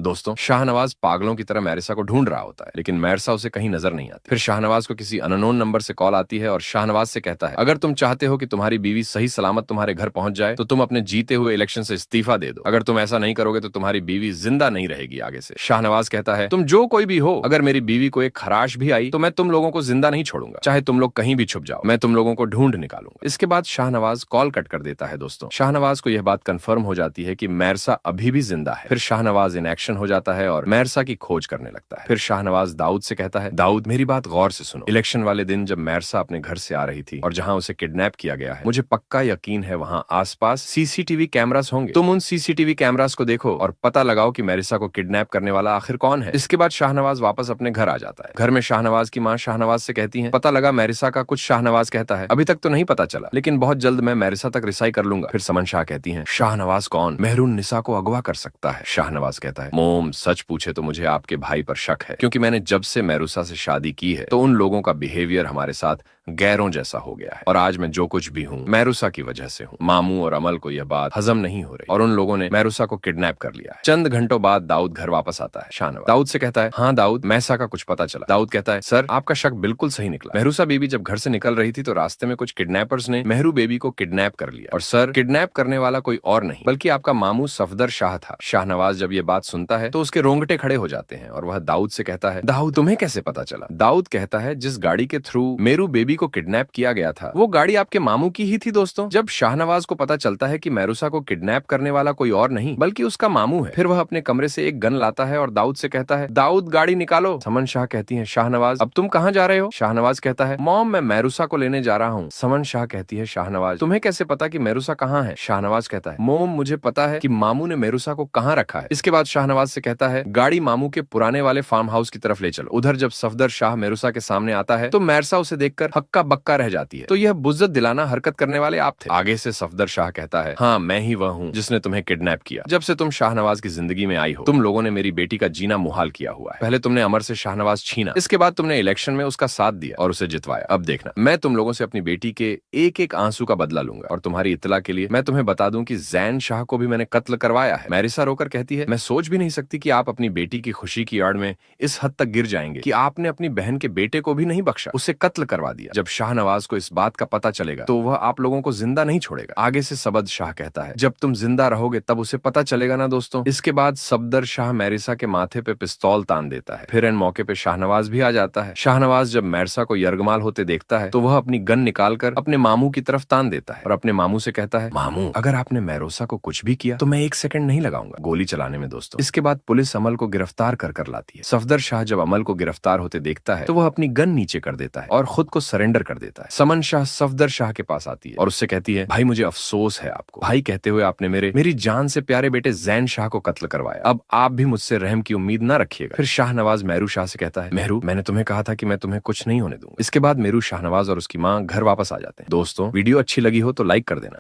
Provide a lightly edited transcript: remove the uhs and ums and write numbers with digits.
दोस्तों, शाहनवाज पागलों की तरह मैरिसा को ढूंढ रहा होता है, लेकिन मैरिसा उसे कहीं नजर नहीं आती। फिर शाहनवाज को किसी अननोन नंबर से कॉल आती है और शाहनवाज से कहता है, अगर तुम चाहते हो कि तुम्हारी बीवी सही सलामत तुम्हारे घर पहुंच जाए तो तुम अपने जीते हुए इलेक्शन से इस्तीफा दे दो। अगर तुम ऐसा नहीं करोगे तो तुम्हारी बीवी जिंदा नहीं रहेगी आगे से। शाहनवाज कहता है, तुम जो कोई भी हो, अगर मेरी बीवी को एक खराश भी आई तो मैं तुम लोगों को जिंदा नहीं छोड़ूंगा, चाहे तुम लोग कहीं भी छुप जाओ, मैं तुम लोगों को ढूंढ निकालूंगा। इसके बाद शाहनवाज कॉल कट कर देता है। दोस्तों, शाहनवाज को यह बात कंफर्म हो जाती है कि मैरिसा अभी भी जिंदा है। फिर शाहनवाज इन एक्शन हो जाता है और मैरिसा की खोज करने लगता है। फिर शाहनवाज दाऊद से कहता है, दाऊद मेरी बात गौर से सुनो। इलेक्शन वाले दिन जब मैरिसा अपने घर से आ रही थी और जहां उसे किडनैप किया गया है, मुझे पक्का यकीन है वहां आसपास सीसीटीवी कैमरास होंगे। तुम उन सीसीटीवी कैमरास को देखो और पता लगाओ कि मैरिसा को किडनैप करने वाला आखिर कौन है। इसके बाद शाहनवाज वापस अपने घर आ जाता है। घर में शाहनवाज की मां शाहनवाज से कहती है, पता लगा मैरिसा का कुछ। शाहनवाज कहता है, अभी तक तो नहीं पता चला, लेकिन बहुत जल्द मैं मैरिसा तक रिसाई कर लूंगा। फिर समन शाह कहती है, शाहनवाज कौन मेहरून निसा को अगवा कर सकता है? शाहनवाज कहता है, मोम सच पूछे तो मुझे आपके भाई पर शक है, क्योंकि मैंने जब से मैरूसा से शादी की है तो उन लोगों का बिहेवियर हमारे साथ गैरों जैसा हो गया है, और आज मैं जो कुछ भी हूँ मैरूसा की वजह से हूँ। मामू और अमल को यह बात हजम नहीं हो रही और उन लोगों ने मैरूसा को किडनैप कर लिया है। चंद घंटों बाद दाऊद घर वापस आता है। शाहनवाज दाऊद से कहता है, हाँ दाऊद, मैसा का कुछ पता चला? दाऊद कहता है, सर आपका शक बिल्कुल सही निकला। मेहरूसा बीबी जब घर से निकल रही थी तो रास्ते में कुछ किडनैपर्स ने मेहरू बेबी को किडनैप कर लिया, और सर किडनैप करने वाला कोई और नहीं बल्कि आपका मामू सफदर शाह था। शाहनवाज जब ये बात सुनता है तो उसके रोंगटे खड़े हो जाते हैं और वह दाऊद से कहता है, दाऊद तुम्हें कैसे पता चला? दाऊद कहता है, जिस गाड़ी के थ्रू मेरू बेबी को किडनैप किया गया था वो गाड़ी आपके मामू की ही थी। दोस्तों, जब शाहनवाज को पता चलता है कि मैरूसा को किडनैप करने वाला कोई और नहीं बल्कि उसका मामू है, फिर वह अपने कमरे से एक गन लाता है और दाऊद से कहता है, दाऊद गाड़ी निकालो। समन शाह कहती है, शाहनवाज अब तुम कहाँ जा रहे हो? शाहनवाज कहता है, मॉम मैं मैरूसा को लेने जा रहा हूँ। समन शाह कहती है, शाहनवाज तुम्हें कैसे पता कि मैरूसा कहाँ है? शाहनवाज कहता है, मोम मुझे पता है कि मामू ने मैरूसा को कहाँ रखा है। इसके बाद शाहनवाज से कहता है, गाड़ी मामू के पुराने वाले फार्म हाउस की तरफ ले चलो। उधर जब सफदर शाह मैरूसा के सामने आता है तो मैरसा उसे देखकर हक्का बक्का रह जाती है, तो यह बुज्जत दिलाना हरकत करने वाले आप थे। आगे से सफदर शाह कहता है, हाँ मैं ही वह हूँ जिसने तुम्हें किडनैप किया। जब से तुम शाहनवाज की जिंदगी में आई हो तुम लोगों ने मेरी बेटी का जीना मुहाल किया हुआ है। पहले तुमने अमर से शाहनवाज छीना, इसके बाद तुमने इलेक्शन में उसका साथ दिया और उसे जितवाया। अब देखना, मैं तुम लोगों से अपनी बेटी के एक एक आंसू का बदला लूंगा। और तुम्हारी इत्तला के लिए मैं तुम्हें बता दूं कि जैन शाह को भी मैंने कत्ल करवाया है। मैरिसा रोकर कहती है, मैं सोच भी नहीं सकती कि आप अपनी बेटी की खुशी की आड़ में इस हद तक गिर जाएंगे कि आपने अपनी बहन के बेटे को भी नहीं बख्शा, उसे कत्ल करवा दिया। जब शाहनवाज को इस बात का पता चलेगा तो वह आप लोगों को जिंदा नहीं छोड़ेगा। आगे से सबद शाह कहता है, जब तुम जिंदा रहोगे तब उसे पता चलेगा ना। दोस्तों, इसके बाद सफदर शाह मैरिसा के माथे पे पिस्तौल तान देता है। फिर इन मौके पे शाहनवाज भी आ जाता है। शाहनवाज जब मैरिसा को यरगमाल होते देखता है तो वह अपनी गन निकालकर अपने मामू की तरफ तान देता है और अपने मामू से कहता है, मामू अगर आपने मैरोसा को कुछ भी किया तो मैं एक सेकंड नहीं लगाऊंगा गोली चलाने में। दोस्तों, इसके बाद पुलिस अमल को गिरफ्तार कर लाती है। सफदर शाह जब अमल को गिरफ्तार होते देखता है तो वह अपनी गन नीचे कर देता है और खुद को सरेंडर कर देता है। समन शाह सफदर शाह के पास आती है और उससे कहती है, भाई मुझे अफसोस है आपको, भाई कहते हुए आपने मेरी जान से प्यारे बेटे जैन शाह को कत्ल करवाया। अब आप भी मुझसे रहम की उम्मीद न रखिएगा। फिर शाहनवाज मेहरू शाह से कहता है, मेहरू मैंने तुम्हें कहा था कि मैं तुम्हें कुछ नहीं होने दूंगा। इसके बाद मेहरू शाहनवाज और उसकी माँ घर वापस आ जाते हैं। दोस्तों, वीडियो अच्छी लगी हो तो लाइक कर देना।